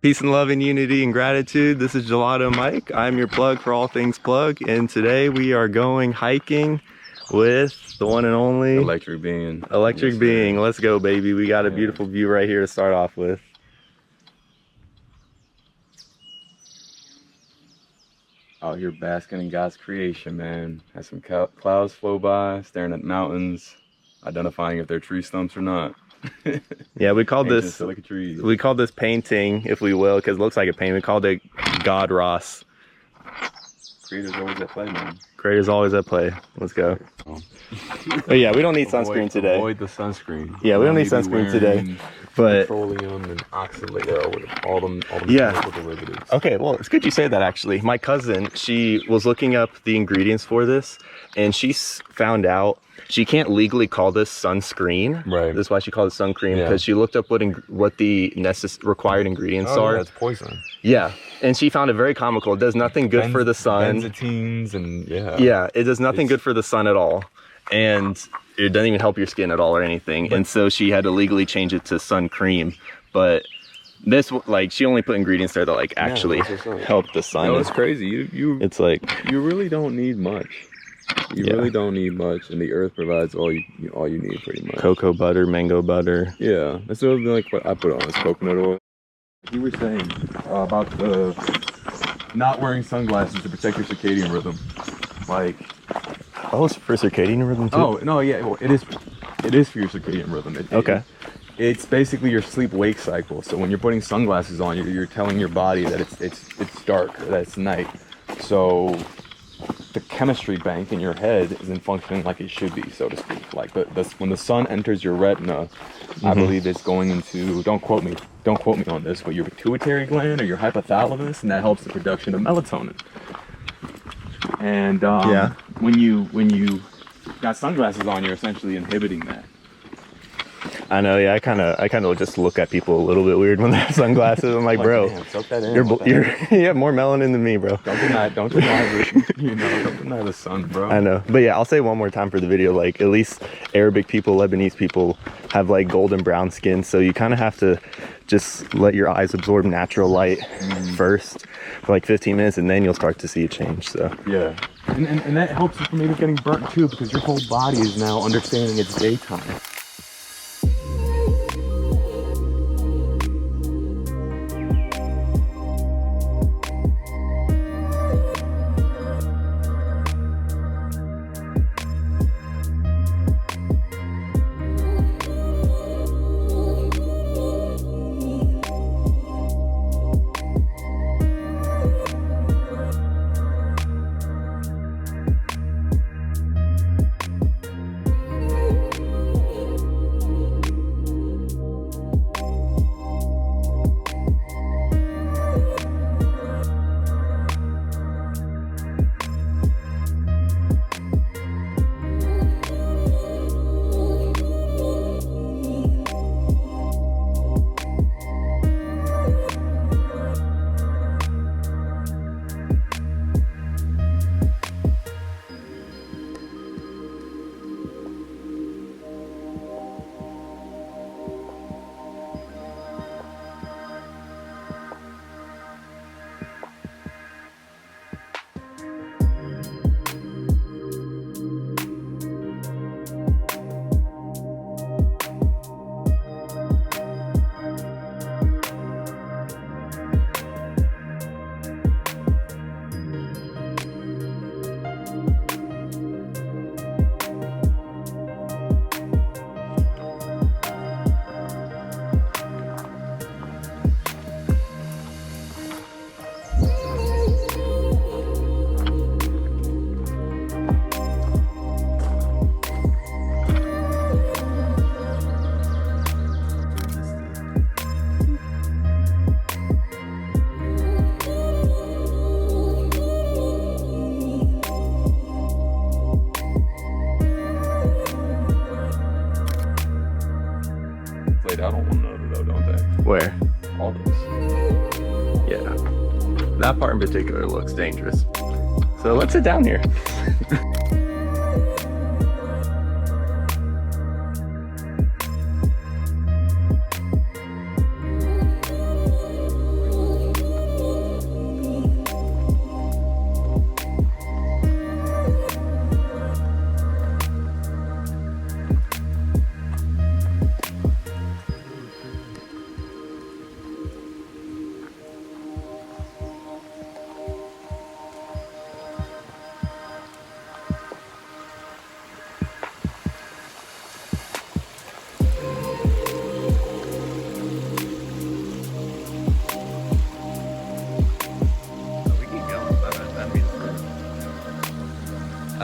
Peace and love and unity and gratitude. This is Gelato Mike. I'm your plug for all things plug. And today we are going hiking with the one and only Electric Being. Electric Being. Let's go, baby. We got a beautiful view right here to start off with. Out here basking in God's creation, man. Had some clouds flow by, staring at mountains, identifying if they're tree stumps or not. Yeah, we called this trees. We called this painting, if we will, because it looks like a painting. We called it God Ross. Creator's always at play, man. Creator's always at play. Let's go. But yeah, we don't need sunscreen today. Avoid the sunscreen. Yeah, we don't need sunscreen today. But petroleum and oxalate, with all them derivatives. Okay, well, it's good you say that, actually. My cousin, she was looking up the ingredients for this, and she found out she can't legally call this sunscreen. Right. That's why she called it sun cream, because she looked up what the required ingredients are. Yeah, it's poison. Yeah, and she found it very comical. It does nothing good for the sun. Benzodiazepines and yeah, it does nothing good for the sun at all, and it doesn't even help your skin at all or anything. And so she had to legally change it to sun cream. But this, like, she only put ingredients there that like actually help the sun. No, it's crazy. It's like you really don't need much. You really don't need much, and the earth provides all you need pretty much. Cocoa butter, mango butter. Yeah, that's sort of like what I put on is coconut oil. You were saying about the not wearing sunglasses to protect your circadian rhythm, like. Oh, it's for circadian rhythm too? Oh no, yeah, well, it is for your circadian rhythm. It's basically your sleep-wake cycle. So when you're putting sunglasses on, you're telling your body that it's dark, that it's night. So the chemistry bank in your head isn't functioning like it should be, so to speak. Like when the sun enters your retina, I believe it's going into, don't quote me on this, but your pituitary gland or your hypothalamus, and that helps the production of melatonin. And when you got sunglasses on, you're essentially inhibiting that. I know, yeah. I kind of just look at people a little bit weird when they have sunglasses. I'm like, bro, soak that in, you have more melanin than me, bro. Don't deny don't deny the sun, bro. I know, but yeah, I'll say one more time for the video. Like, at least Arabic people, Lebanese people have like golden brown skin, so you kind of have to just let your eyes absorb natural light first for like 15 minutes, and then you'll start to see a change. So yeah, and that helps you from maybe getting burnt too, because your whole body is now understanding it's daytime. Laid out on one another though, don't they? where? All this. Yeah, that part in particular looks dangerous. So let's sit down here.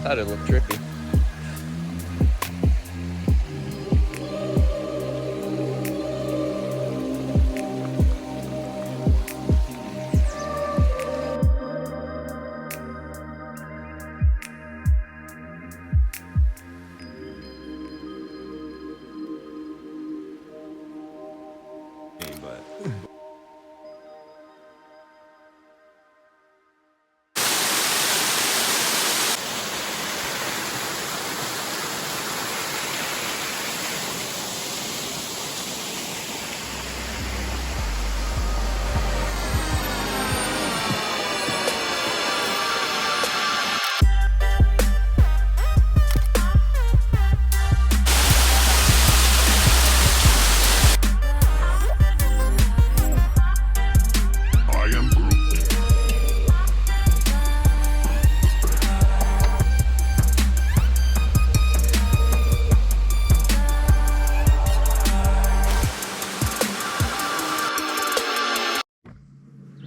thought it looked trippy.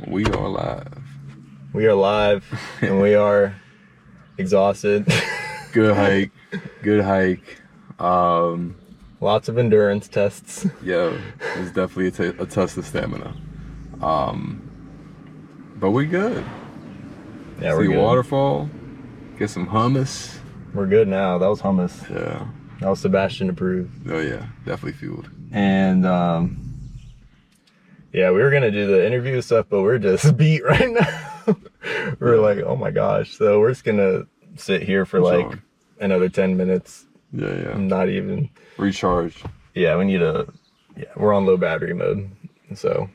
We are live. We are live and we are exhausted. Good hike. Good hike. Lots of endurance tests. Yeah, it's definitely a test of stamina. But we good. Yeah, we're See good. waterfall. Get some hummus. We're good now. That was hummus. Yeah. That was Sebastian approved. Oh yeah, definitely fueled. And yeah, we were gonna do the interview stuff, but we're just beat right now. We're like, oh my gosh. So we're just gonna sit here for like another 10 minutes. Yeah. Not even. Recharge. Yeah, we need we're on low battery mode. So.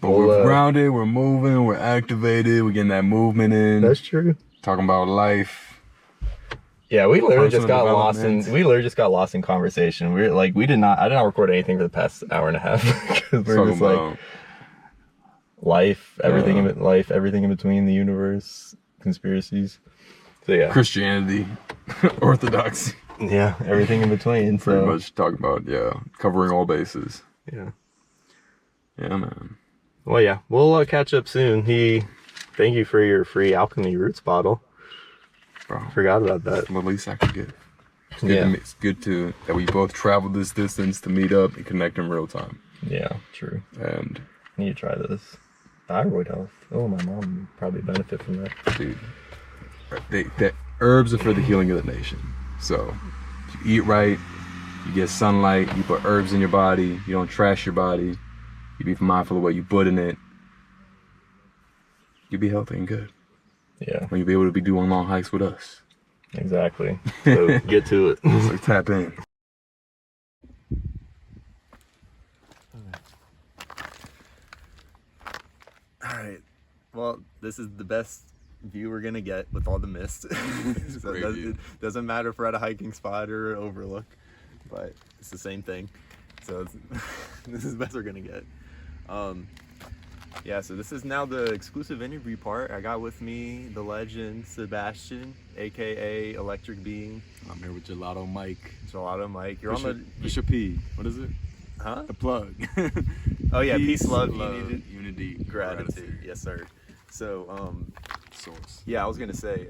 But we're grounded, we're moving, we're activated, we're getting that movement in. That's true. Talking about life. Yeah, we literally just got lost in conversation. I did not record anything for the past hour and a half because we're just like life, everything in between, the universe, conspiracies. So yeah, Christianity, orthodoxy. Yeah, everything in between. Pretty much talking about covering all bases. Yeah. Yeah, man. Well, yeah, we'll catch up soon. Thank you for your free Alchemy Roots bottle. Bro, forgot about that. The least I could give. It's good that we both traveled this distance to meet up and connect in real time. Yeah, true. And I need to try this. Thyroid health. Oh, my mom would probably benefit from that. Dude, the herbs are for the healing of the nation. So, if you eat right, you get sunlight, you put herbs in your body, you don't trash your body, you be mindful of what you put in it, you'll be healthy and good. Yeah. When you'll be able to be doing long hikes with us. Exactly. So get to it. So tap in. Alright. Well, this is the best view we're gonna get with all the mist. So it doesn't matter if we're at a hiking spot or an overlook, but it's the same thing. So this is the best we're gonna get. Yeah, so this is now the exclusive interview part. I got with me the legend Sebastian, aka Electric Being. I'm here with Gelato Mike. Gelato Mike. You're on the Bishop P. What is it? Huh? The plug. Oh yeah, peace, love, unity, gratitude. Yes, sir. So source. Yeah, I was gonna say,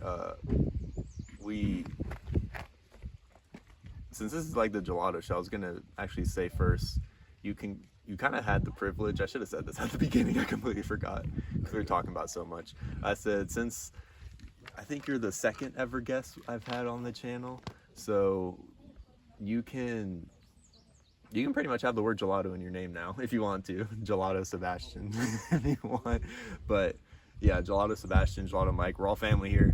since this is like the gelato show, I was gonna actually say first, you kind of had the privilege. I should have said this at the beginning. I completely forgot because we were talking about so much. I said, since I think you're the second ever guest I've had on the channel, so you can pretty much have the word gelato in your name now if you want to. Gelato Sebastian if you want. But yeah, Gelato Sebastian, Gelato Mike, we're all family here.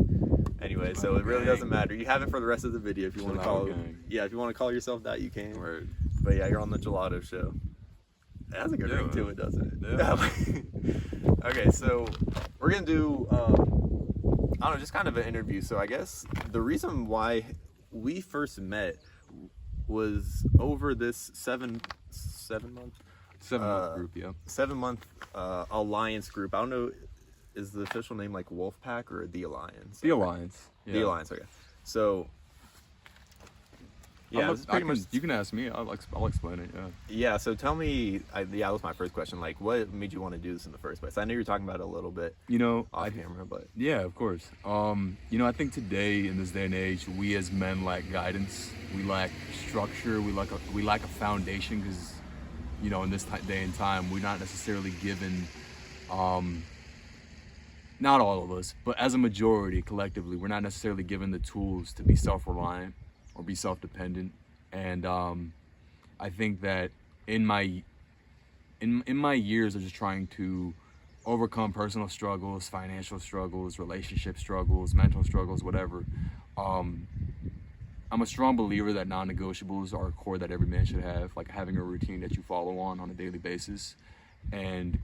Anyway, so it really doesn't matter. You have it for the rest of the video if you want to call it. Yeah, if you want to call yourself that, you can. Word. But yeah, you're on the Gelato show. It has a good ring to it, doesn't it? Yeah. Okay, so we're gonna do I don't know, just kind of an interview. So I guess the reason why we first met was over this 7 month group, yeah. 7 month alliance group. I don't know, is the official name like Wolfpack or the Alliance? The Alliance. The Alliance, okay. So Yeah, it's pretty much. You can ask me. I'll explain it. Yeah. Yeah. So tell me. That was my first question. Like, what made you want to do this in the first place? I know you were talking about it a little bit. Off camera, but yeah, of course. I think today in this day and age, we as men lack guidance. We lack structure. We lack a foundation because, in this day and time, we're not necessarily given. Not all of us, but as a majority, collectively, we're not necessarily given the tools to be self-reliant or be self-dependent. And I think that in my years of just trying to overcome personal struggles, financial struggles, relationship struggles, mental struggles, whatever, I'm a strong believer that non-negotiables are a core that every man should have, like having a routine that you follow on a daily basis, and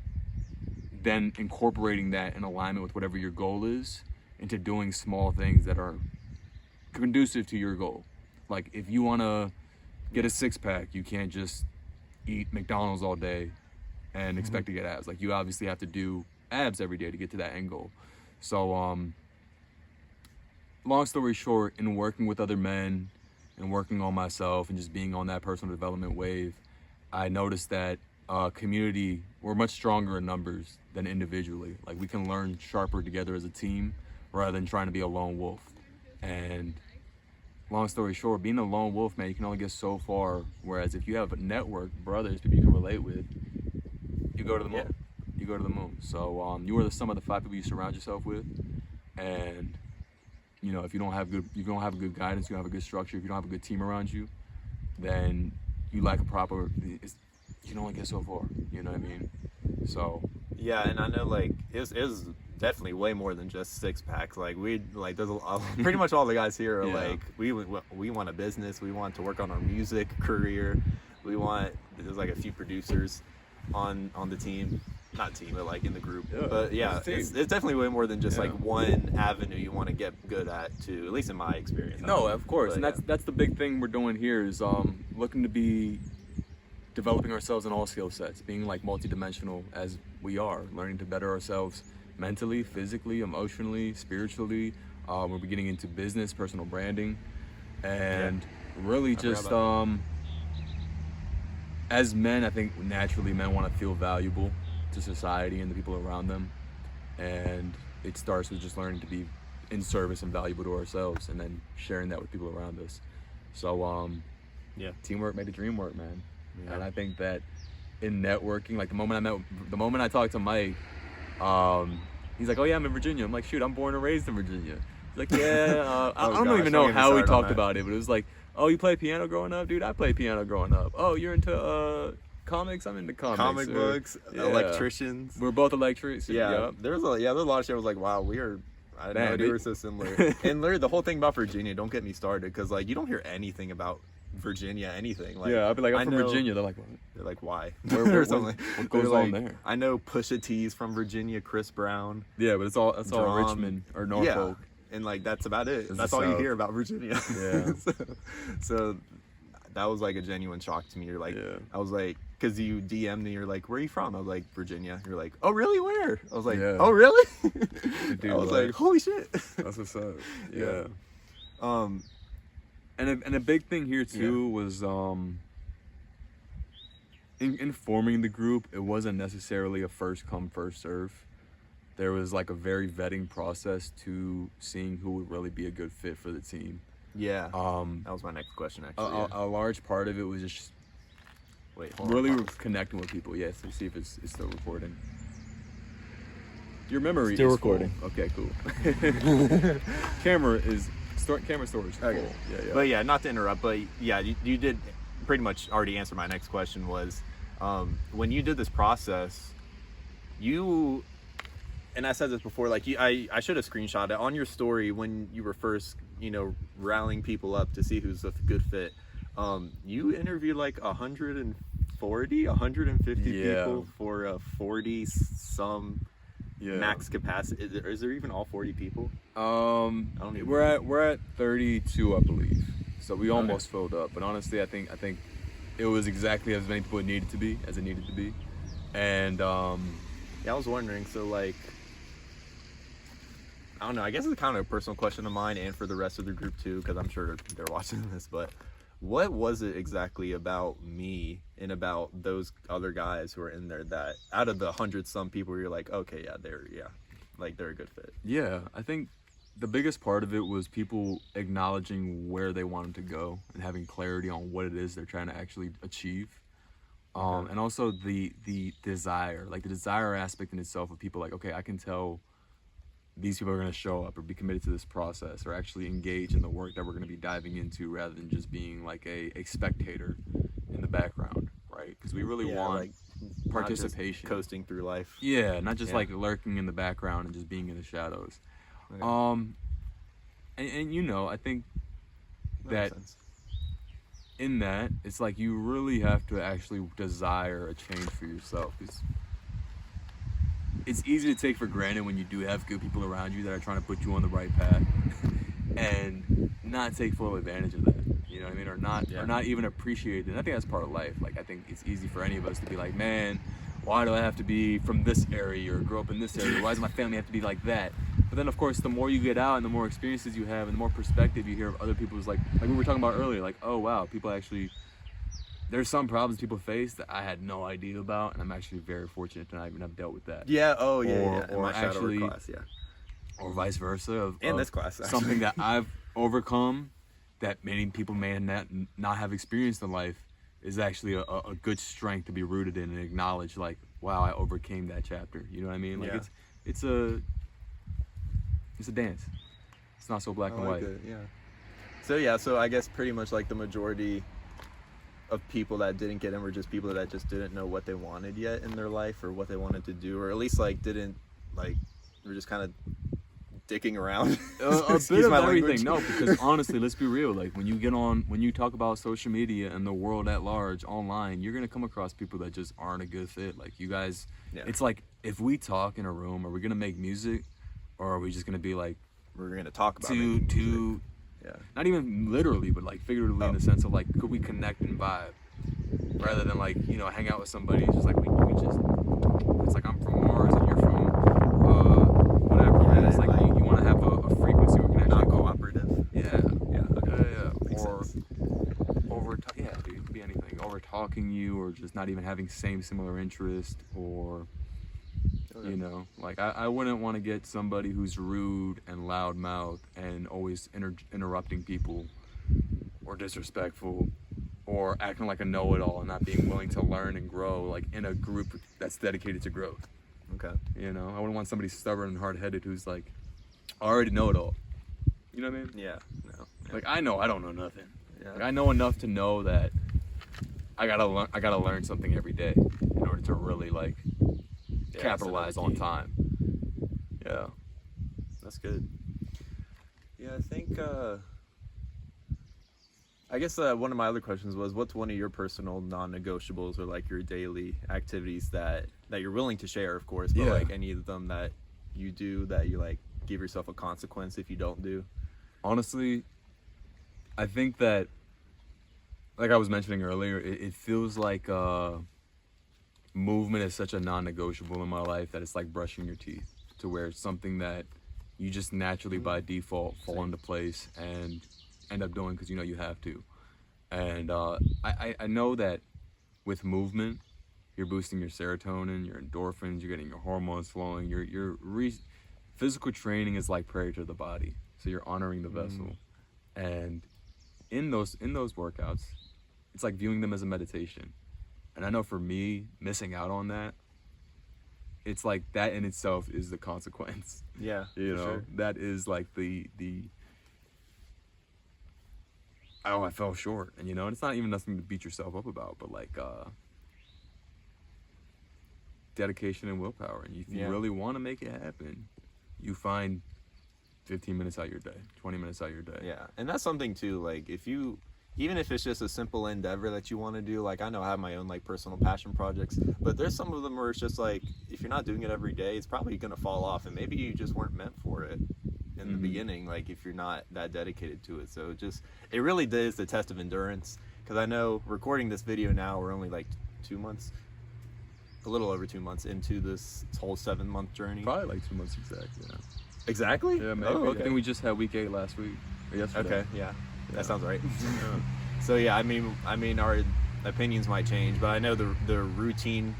then incorporating that in alignment with whatever your goal is into doing small things that are conducive to your goal. Like if you want to get a six-pack, you can't just eat McDonald's all day and expect to get abs. Like you obviously have to do abs every day to get to that end goal. So long story short, in working with other men and working on myself and just being on that personal development wave, I noticed that community, we're much stronger in numbers than individually. Like we can learn sharper together as a team rather than trying to be a lone wolf. And long story short, being a lone wolf, man, you can only get so far. Whereas if you have a network, brothers, people you can relate with, you go to the moon. Yeah. You go to the moon. So you are the sum of the 5 people you surround yourself with. And if you don't have good guidance, you don't have a good structure, if you don't have a good team around you, then you lack you can only get so far. You know what I mean? So yeah, and I know like it was definitely way more than just six packs. Like there's pretty much all the guys here are like we want a business, we want to work on our music career, there's like a few producers on the team, not team, but like in the group. But yeah, it's definitely way more than just like one avenue you want to get good at too, at least in my experience. No, of course. But, and that's the big thing we're doing here is looking to be developing ourselves in all skill sets, being like multidimensional as we are, learning to better ourselves mentally, physically, emotionally, spiritually. We're getting into business, personal branding, and really just as men, I think naturally men want to feel valuable to society and the people around them, and it starts with just learning to be in service and valuable to ourselves, and then sharing that with people around us. So teamwork made the dream work, man. Yeah. And I think that in networking, like the moment I talked to Mike, he's like, "Oh yeah, I'm in Virginia." I'm like, "Shoot, I'm born and raised in Virginia." He's like, "Yeah." I don't even know how we talked about it, but it was like, "Oh, you played piano growing up, dude? I played piano growing up. Oh, you're into comics? I'm into comics. Comic books, electricians. We're both electricians." Yeah, there's a lot of shit. I was like, "Wow, I didn't know we were so similar." And literally, the whole thing about Virginia, don't get me started, because like you don't hear anything about Virginia anything. Like, I'll be like, I'm from Virginia. They're like, what? They're like, why? What goes on there? I know Pusha T's from Virginia, Chris Brown. Yeah, but it's all Richmond or Norfolk. Yeah, and like that's about it. That's all you hear about Virginia. Yeah. so that was like a genuine shock to me. You're like, I was like, because you DM'd me, you're like, where are you from? I was like, Virginia. You're like, oh really? Where? I was like, oh really? Dude, I was like, holy shit. That's what's up. Yeah. And a big thing here too was in forming the group, it wasn't necessarily a first come first serve. There was like a very vetting process to seeing who would really be a good fit for the team. Yeah. That was my next question actually. A large part of it was just connecting with people. Yes, let's see if it's still recording. Your memory still is recording. Full. Okay, cool. Camera storage. Okay. Yeah. But yeah, not to interrupt, but yeah, you did pretty much already answer my next question. Was when you did this process, and I said this before, like I should have screenshot it on your story when you were first, rallying people up to see who's a good fit. You interviewed like 150 people for a 40 some max capacity. Is there even all 40 people? We're at 32, I believe. So we almost filled up. But honestly, I think it was exactly as many people as it needed to be. And I was wondering. So like, I don't know. I guess it's kind of a personal question of mine and for the rest of the group too, because I'm sure they're watching this. But what was it exactly about me and about those other guys who are in there that out of the 100 some people you're like, okay, yeah, they're a good fit? Yeah, I think the biggest part of it was people acknowledging where they wanted to go and having clarity on what it is they're trying to actually achieve. And also the desire, like the desire aspect in itself of people like, okay, I can tell these people are going to show up or be committed to this process or actually engage in the work that we're going to be diving into rather than just being like a spectator in the background, right? Because we really want like participation. Not just coasting through life. Yeah, not just like lurking in the background and just being in the shadows. Okay. And you know, I think that in that, it's like you really have to actually desire a change for yourself. It's easy to take for granted when you do have good people around you that are trying to put you on the right path and not take full advantage of that. You know what I mean? Or not even appreciate it. And I think that's part of life. Like, I think it's easy for any of us to be like, man, why do I have to be from this area or grow up in this area? Why does my family have to be like that? But then, of course, the more you get out and the more experiences you have and the more perspective you hear of other people's, like we were talking about earlier, like, oh, wow, people actually, there's some problems people face that I had no idea about, and I'm actually very fortunate to not even have dealt with that. Yeah, oh, yeah, or, yeah. In my actually, class, yeah. Or vice versa. In this class, actually. Something that I've overcome that many people may not have experienced in life is actually a good strength to be rooted in and acknowledge, like, wow, I overcame that chapter. You know what I mean? Like, it's a dance. It's not so black and white. So I guess pretty much like the majority of people that didn't get in were just people that just didn't know what they wanted yet in their life or what they wanted to do, or at least like didn't like, were just kind of dicking around. A bit of everything. No, because honestly, let's be real. Like when you talk about social media and the world at large online, you're gonna come across people that just aren't a good fit. Like you guys, it's like if we talk in a room, are we gonna make music, or are we just gonna be like, we're gonna talk about not even literally, but like figuratively in the sense of like, could we connect and vibe, rather than like, you know, hang out with somebody. It's just like we just. It's like I'm from Mars and you're from whatever. Yeah, it's like you want to have a frequency where we can actually not cooperative. Yeah. Makes or sense. dude, it could be anything. Over talking you, or just not even having similar interest, or you know, like I wouldn't want to get somebody who's rude and loudmouth and always interrupting people, or disrespectful, or acting like a know-it-all and not being willing to learn and grow, like in a group that's dedicated to growth. Okay. You know, I wouldn't want somebody stubborn and hard-headed who's like, I already know it all. You know what I mean? Yeah. No. Yeah. Like I know I don't know nothing. Yeah. Like I know enough to know that I gotta learn something every day in order to really like capitalize on time. Yeah. That's good. Yeah, I think I guess one of my other questions was, what's one of your personal non-negotiables or like your daily activities that you're willing to share, of course, but like any of them that you do that you like give yourself a consequence if you don't do? Honestly, I think that, like I was mentioning earlier, it feels like movement is such a non-negotiable in my life that it's like brushing your teeth, to where it's something that you just naturally by default fall into place and end up doing because you know you have to. And I know that with movement, you're boosting your serotonin, your endorphins, you're getting your hormones flowing. Physical training is like prayer to the body, so you're honoring the vessel. And in those workouts, it's like viewing them as a meditation. And I know for me, missing out on that, it's like that in itself is the consequence. Yeah, you know, sure. That is like the I fell short, and you know, and it's not even nothing to beat yourself up about, but like dedication and willpower. And if you really want to make it happen, you find 15 minutes out of your day, 20 minutes out of your day. Yeah, and that's something too, like even if it's just a simple endeavor that you want to do, like I know I have my own like personal passion projects, but there's some of them where it's just like, if you're not doing it every day, it's probably going to fall off, and maybe you just weren't meant for it in the beginning, like if you're not that dedicated to it. So it really is the test of endurance, because I know recording this video now, we're only like 2 months, a little over 2 months into this whole 7-month journey. Probably like 2 months exactly. Yeah. Exactly? Yeah, maybe. Oh, okay. I think we just had week 8 last week or yesterday. Okay, yeah. That sounds right. So yeah, I mean, our opinions might change, but I know the routine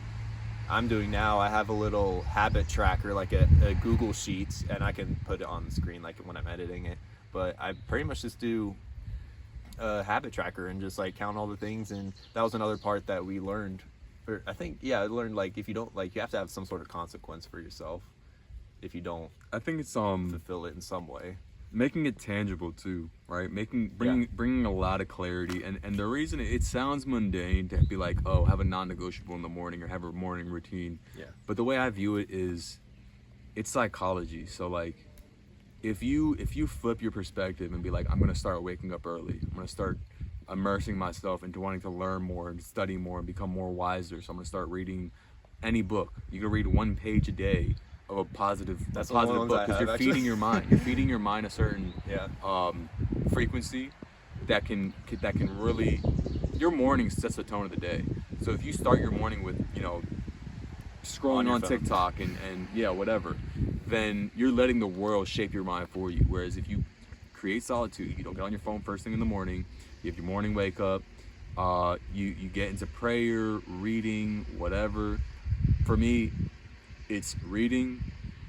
I'm doing now. I have a little habit tracker, like a Google Sheets, and I can put it on the screen like when I'm editing it. But I pretty much just do a habit tracker and just like count all the things. And that was another part that we learned. I think, yeah, I learned like if you don't, like, you have to have some sort of consequence for yourself if you don't I think it's fulfill it in some way. making it tangible too, right? Bringing a lot of clarity, and the reason it sounds mundane to be like, oh, have a non-negotiable in the morning or have a morning routine. Yeah. But the way I view it is, it's psychology. So like, if you flip your perspective and be like, I'm gonna start waking up early, I'm gonna start immersing myself into wanting to learn more and study more and become more wiser. So I'm gonna start reading any book. You can read 1 page a day of a positive book, because you're feeding your mind. You're feeding your mind a certain frequency that can really, your morning sets the tone of the day. So if you start your morning with, you know, scrolling on TikTok and yeah, whatever, then you're letting the world shape your mind for you. Whereas if you create solitude, you don't get on your phone first thing in the morning, you have your morning wake up, you get into prayer, reading, whatever. For me, it's reading,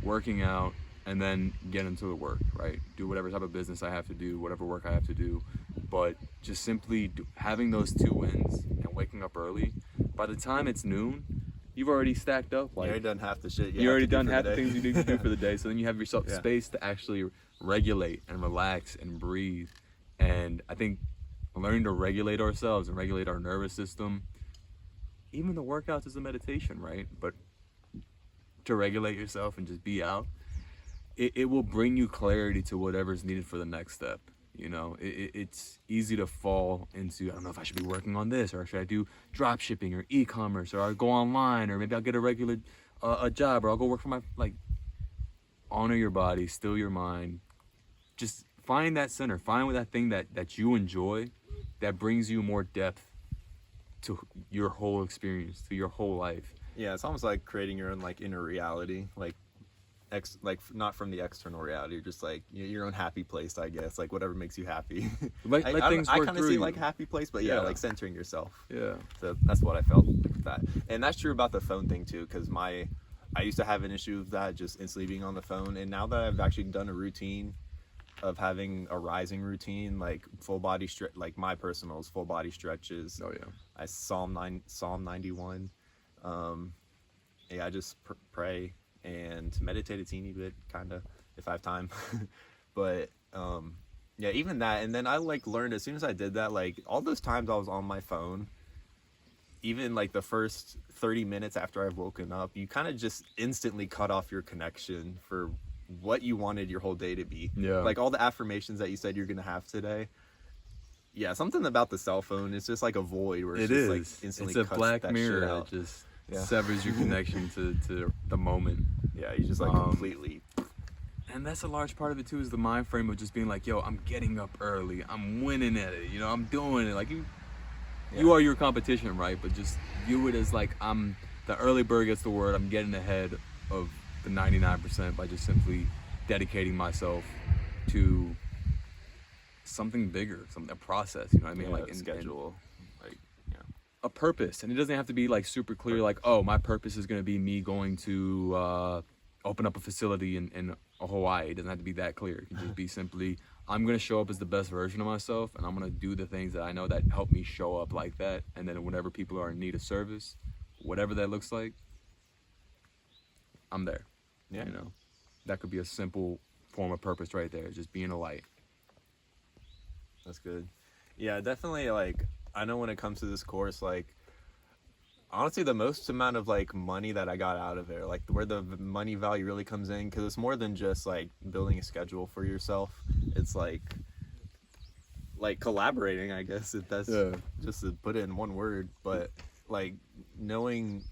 working out, and then get into the work, right? Do whatever type of business I have to do, whatever work I have to do. But just simply having those 2 wins and waking up early, by the time it's noon, you've already stacked up. Like, you already done half the shit. You already done half the things you need to do for the day. So then you have yourself space to actually regulate and relax and breathe. And I think learning to regulate ourselves and regulate our nervous system, even the workouts is a meditation, right? But to regulate yourself and just be out, it will bring you clarity to whatever's needed for the next step. You know, it's easy to fall into, I don't know if I should be working on this, or should I do drop shipping or e-commerce, or I'll go online, or maybe I'll get a regular a job, or I'll go work for my, like, honor your body, still your mind. Just find that center, find that thing that you enjoy, that brings you more depth to your whole experience, to your whole life. Yeah, it's almost like creating your own like inner reality, like not from the external reality, just like your own happy place, I guess, like whatever makes you happy. Let things work I kind of through see you. like happy place, but yeah, like centering yourself. Yeah. So that's what I felt with that, and that's true about the phone thing too, because I used to have an issue with that, just instantly being on the phone, and now that I've actually done a routine of having a rising routine, like full body stretch, like my personal full body stretches. Oh yeah. I Psalm 91. I just pray and meditate a teeny bit, kind of, if I have time. But yeah, even that. And then I like learned as soon as I did that, like all those times I was on my phone, even like the first 30 minutes after I've woken up, you kind of just instantly cut off your connection for what you wanted your whole day to be. Yeah. Like all the affirmations that you said you're gonna have today. Yeah, something about the cell phone, it's just like a void where it's just like instantly it's a cuts black that mirror shit out. that just severs your connection to the moment. Yeah, you just like completely. And that's a large part of it too, is the mind frame of just being like, yo, I'm getting up early, I'm winning at it, you know, I'm doing it. Like you are your competition, right? But just view it as like, I'm the early bird gets the word, I'm getting ahead of the 99% by just simply dedicating myself to something bigger, a process, you know what I mean? Like schedule, like a purpose. And it doesn't have to be like super clear, like, oh, my purpose is going to be me going to open up a facility in Hawaii. It doesn't have to be that clear. It can just be simply, I'm going to show up as the best version of myself, and I'm going to do the things that I know that help me show up like that. And then whenever people are in need of service, whatever that looks like, I'm there. Yeah. You know, that could be a simple form of purpose right there, just being a light. That's good. Yeah, definitely. Like, I know when it comes to this course, like, honestly, the most amount of like money that I got out of it, like where the money value really comes in, because it's more than just like building a schedule for yourself. It's like collaborating, I guess, if that's just to put it in one word. But like knowing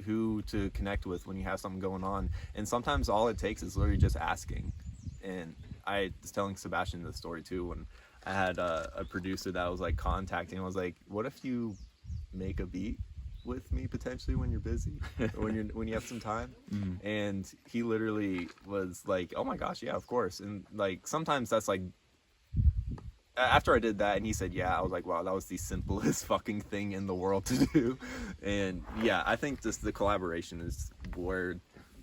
who to connect with when you have something going on, and sometimes all it takes is literally just asking. And I was telling Sebastian the story too, when I had a producer that was like contacting. I was like, what if you make a beat with me potentially when you're busy, or when you have some time? And he literally was like, oh my gosh, yeah, of course. And like sometimes that's like after I did that and he said, yeah, I was like, wow, that was the simplest fucking thing in the world to do. And yeah, I think just the collaboration is where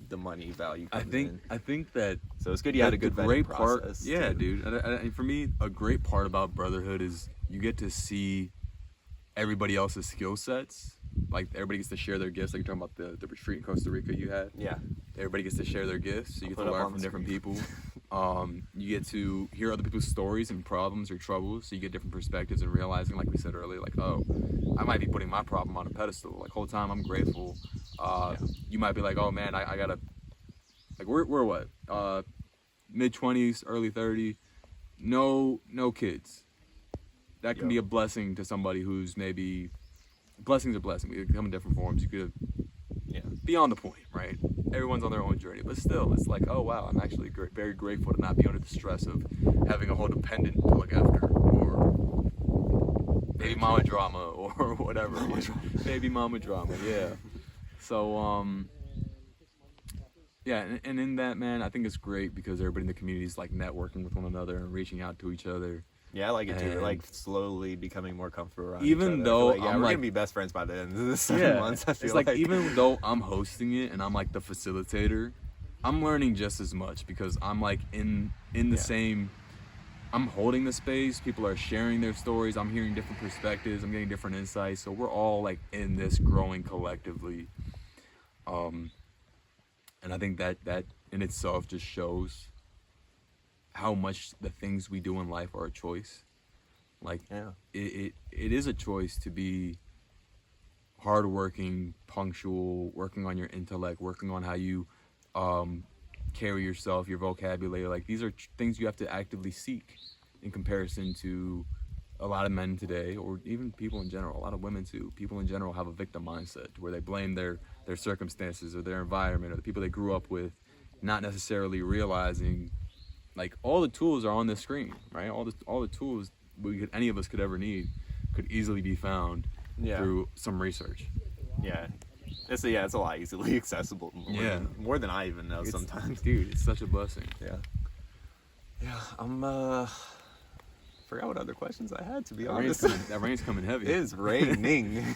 the money value comes in. I think that, so it's good you had a good vetting process. Yeah, dude. And for me, a great part about brotherhood is you get to see everybody else's skill sets. Like, everybody gets to share their gifts. Like, you're talking about the retreat in Costa Rica you had. Yeah. Everybody gets to share their gifts. So you get to learn from different people. You get to hear other people's stories and problems or troubles. So you get different perspectives and realizing, like we said earlier, like, oh, I might be putting my problem on a pedestal. Like, whole time I'm grateful. You might be like, oh man, I gotta, like, we're what? Mid-20s, early 30, no kids. That can be a blessing to somebody who's maybe, blessings are blessings. They come in different forms. You could be on the point, right? Everyone's on their own journey, but still, it's like, oh wow, I'm actually very grateful to not be under the stress of having a whole dependent to look after, or baby mama drama, or whatever. Baby mama drama, yeah. So, yeah, and in that, man, I think it's great because everybody in the community is like networking with one another and reaching out to each other. Yeah, I like it too. We're like slowly becoming more comfortable around even each other. though like, we're gonna be best friends by the end of the 7 months. I feel it's like even though I'm hosting it and I'm like the facilitator, I'm learning just as much because I'm like in the same. I'm holding the space. People are sharing their stories. I'm hearing different perspectives. I'm getting different insights. So we're all like in this growing collectively. And I think that in itself just shows how much the things we do in life are a choice. Like, it is a choice to be hardworking, punctual, working on your intellect, working on how you carry yourself, your vocabulary. Like, these are things you have to actively seek in comparison to a lot of men today, or even people in general, a lot of women too. People in general have a victim mindset where they blame their circumstances or their environment or the people they grew up with, not necessarily realizing like all the tools are on the screen, right? All the tools any of us could ever need could easily be found through some research. Yeah. It's a lot easily accessible. More than I even know sometimes. Dude, it's such a blessing. Yeah, I'm forgot what other questions I had, to be honest. That rain's coming heavy. It is raining.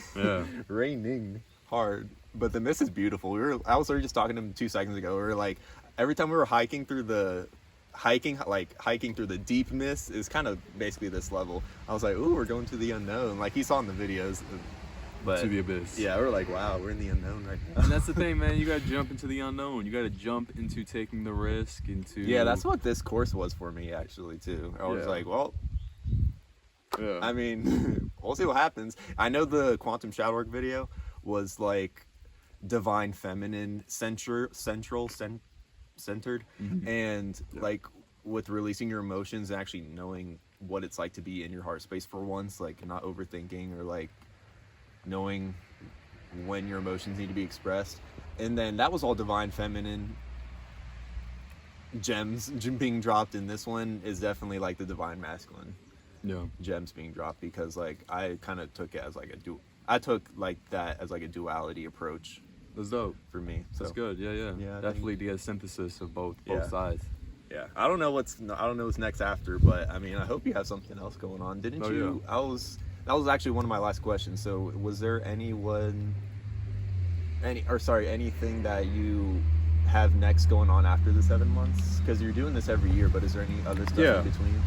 Raining hard. But the mist is beautiful. I was just talking to him 2 seconds ago. We were like, every time we were hiking through the deep mist is kind of basically this level. I was like, ooh, we're going to the unknown. Like, he saw in the videos. But to the abyss. Yeah, we're like, wow, we're in the unknown right now. And that's the thing, man. You gotta jump into the unknown. You gotta jump into taking the risk. Yeah, that's what this course was for me, actually, too. I was like, well, I mean, we'll see what happens. I know the quantum shadow work video was like divine feminine centered, and like with releasing your emotions and actually knowing what it's like to be in your heart space for once, like not overthinking or like knowing when your emotions need to be expressed. And then that was all divine feminine gems being dropped, in this one is definitely like the divine masculine gems being dropped, because like I kind of took it as like that as like a duality approach. That's dope for me. So that's good. Yeah. Definitely the synthesis of both sides. Yeah, I don't know what's next after, but I mean, I hope you have something else going on. Didn't you? Yeah. That was actually one of my last questions. So, was there anything that you have next going on after the 7 months? Because you're doing this every year, but is there any other stuff in between?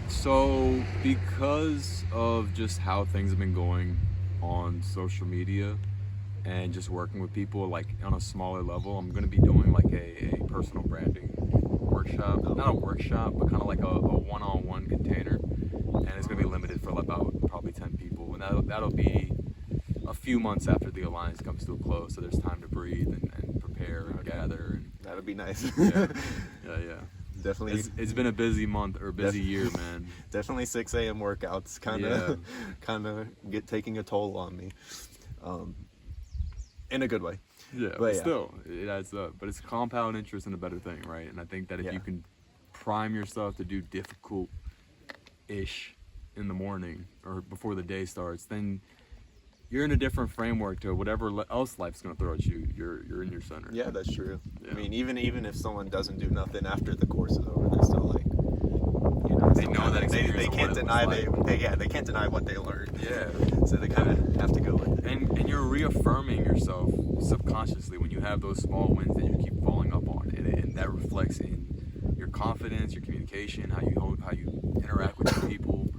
So because of just how things have been going on social media and just working with people like on a smaller level, I'm gonna be doing like a personal branding workshop. Not a workshop, but kind of like a one-on-one container. And it's gonna be limited for about probably 10 people, and that'll be a few months after the alliance comes to a close, so there's time to breathe and prepare and gather. And that'll be nice. Yeah. Definitely. It's been a busy month or busy year, man. Definitely 6 a.m. workouts, kind of taking a toll on me, in a good way. Yeah, but still, it adds up. But it's compound interest in a better thing, right? And I think that if you can prime yourself to do difficult-ish in the morning or before the day starts, then you're in a different framework to whatever else life's gonna throw at you. You're in your center. Yeah, that's true. Yeah. I mean, even if someone doesn't do nothing after the course is over, they're still like, They know that experience. They can't deny they can't deny what they learned. Yeah. So they kind of have to go with it. And you're reaffirming yourself subconsciously when you have those small wins that you keep following up on, and that reflects in your confidence, your communication, how you interact with your people,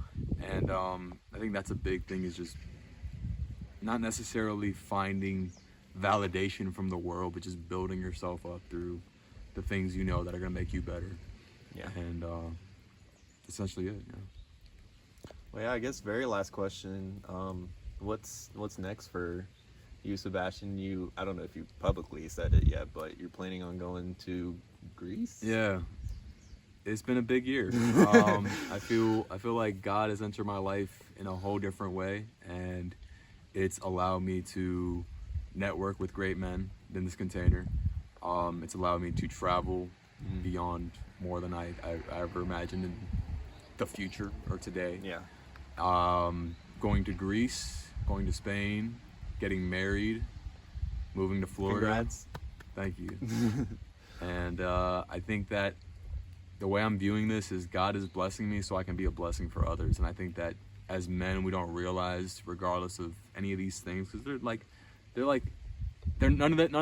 and I think that's a big thing, is just not necessarily finding validation from the world, but just building yourself up through the things you know that are gonna make you better. Yeah. And essentially it. Yeah. Well, yeah, I guess very last question. What's next for you, Sebastian? I don't know if you publicly said it yet, but you're planning on going to Greece? Yeah. It's been a big year. I feel like God has entered my life in a whole different way, and it's allowed me to network with great men in this container. It's allowed me to travel beyond more than I ever imagined in the future or today. Yeah. Going to Greece, going to Spain, getting married, moving to Florida. Congrats. Thank you. And I think that the way I'm viewing this is God is blessing me so I can be a blessing for others. And I think that as men, we don't realize, regardless of any of these things, because none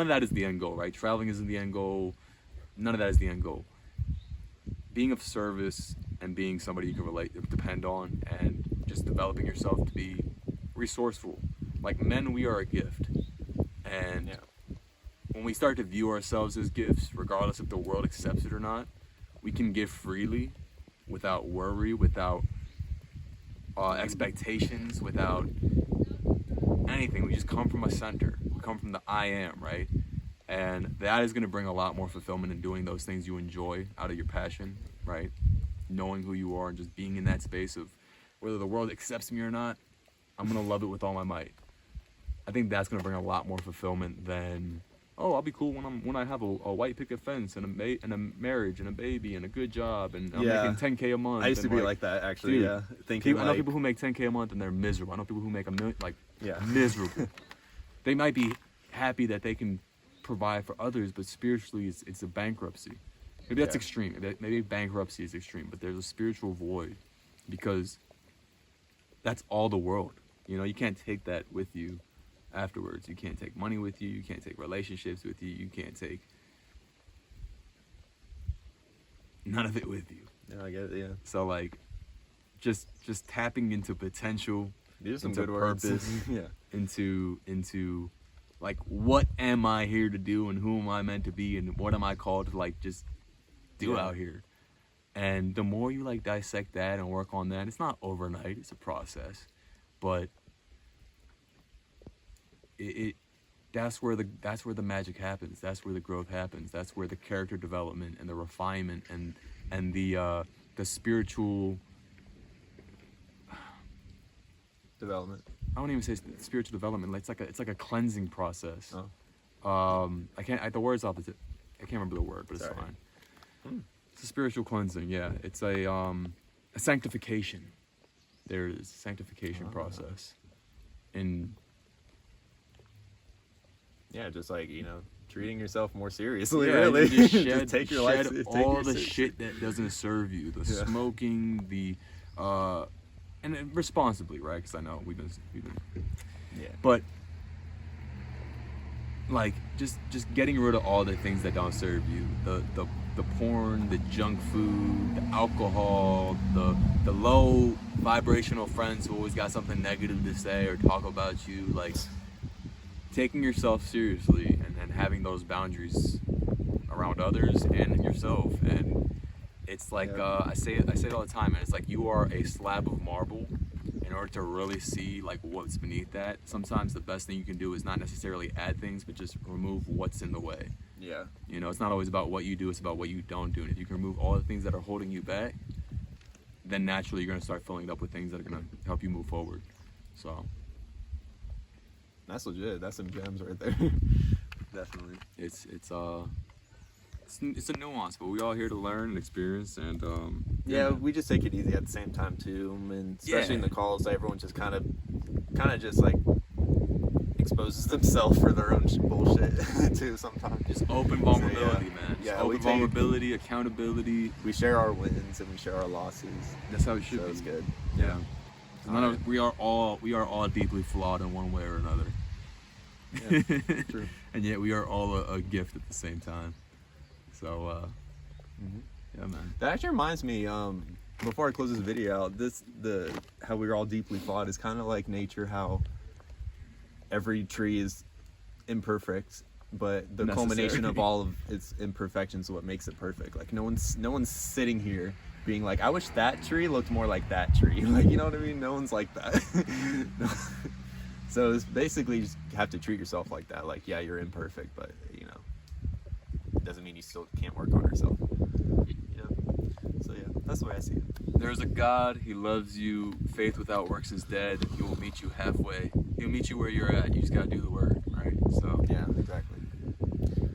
of that is the end goal, right? Traveling isn't the end goal. None of that is the end goal. Being of service and being somebody you can depend on, and just developing yourself to be resourceful. Like men, we are a gift. And when we start to view ourselves as gifts, regardless if the world accepts it or not, we can give freely, without worry, without expectations, without anything. We just come from a center. We come from the I am, right? And that is going to bring a lot more fulfillment in doing those things you enjoy out of your passion, right? Knowing who you are and just being in that space of whether the world accepts me or not, I'm going to love it with all my might. I think that's going to bring a lot more fulfillment than, oh, I'll be cool when I have a white picket fence and a marriage and a baby and a good job and I'm making $10K a month. I used to be like that, actually. Dude, Thinking I know people who make $10K a month and they're miserable. I know people who make $1 million, miserable. They might be happy that they can provide for others, but spiritually it's a bankruptcy. Maybe that's extreme. Maybe bankruptcy is extreme, but there's a spiritual void because that's all the world. You know, you can't take that with you afterwards. You can't take money with you. You can't take relationships with you. You can't take none of it with you. Yeah, I get it. Yeah. So like, just tapping into potential, These are some into good words. purpose, Yeah. into like, what am I here to do and who am I meant to be and what am I called to like just do out here? And the more you like dissect that and work on that, it's not overnight. It's a process, but that's where the magic happens. That's where the growth happens. That's where the character development and the refinement and the spiritual Development. I don't even say spiritual development. It's like a cleansing process. The word's opposite. I can't remember the word, but it's fine. It's a spiritual cleansing. Yeah, it's a sanctification. There it is, sanctification process. And yeah, just like, treating yourself more seriously. Yeah, really. You Just take your life. Shed all the shit that doesn't serve you. The smoking, and responsibly, right? Because I know we've been. Yeah. But like, just getting rid of all the things that don't serve you. The porn, the junk food, the alcohol, the low vibrational friends who always got something negative to say or talk about you. Like, taking yourself seriously and having those boundaries around others and yourself. And it's like, I say it all the time, and it's like you are a slab of marble. In order to really see like what's beneath that, sometimes the best thing you can do is not necessarily add things, but just remove what's in the way. Yeah. It's not always about what you do, it's about what you don't do. And if you can remove all the things that are holding you back, then naturally you're going to start filling it up with things that are going to help you move forward. So that's legit. That's some gems right there. Definitely. It's a nuance, but we all here to learn and experience, and we just take it easy at the same time too, and especially in the calls, everyone just kind of just like exposes themselves for their own bullshit too sometimes. Just open vulnerability, So, man. Yeah, Just open vulnerability, accountability. We share our wins and we share our losses. That's how it should So be. it's good. Yeah. We are all deeply flawed in one way or another. Yeah, true. And yet we are all a gift at the same time. So, yeah, man. That actually reminds me, before I close this video out, how we're all deeply flawed is kind of like nature, how every tree is imperfect, but the culmination of all of its imperfections is what makes it perfect. Like no one's sitting here being like, I wish that tree looked more like that tree. Like, you know what I mean? No one's like that. So it's basically, you just have to treat yourself like that. Like, yeah, you're imperfect, but you know, it doesn't mean you still can't work on yourself. You know? So yeah, that's the way I see it. There's a God, he loves you. Faith without works is dead. He will meet you halfway. He'll meet you where you're at. You just gotta do the work, right? So Yeah, exactly.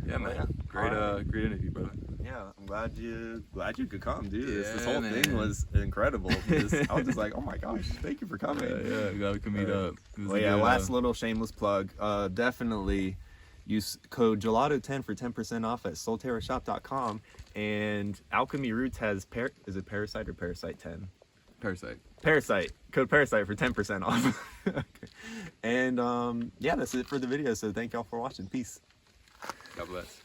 yeah, man. Yeah. Great interview, brother. Yeah, I'm glad you could come, dude. This Yeah, whole man. thing was incredible. I was just like, oh my gosh, thank you for coming. Yeah, glad we could meet up. It was Well, a yeah, good, last little shameless plug. Definitely use code Gelato10 for 10% off at solterrashop.com. And Alchemy Roots has is it Parasite or Parasite 10? Parasite. Parasite. Code Parasite for 10% off. Okay. And yeah, that's it for the video. So thank y'all for watching. Peace. God bless.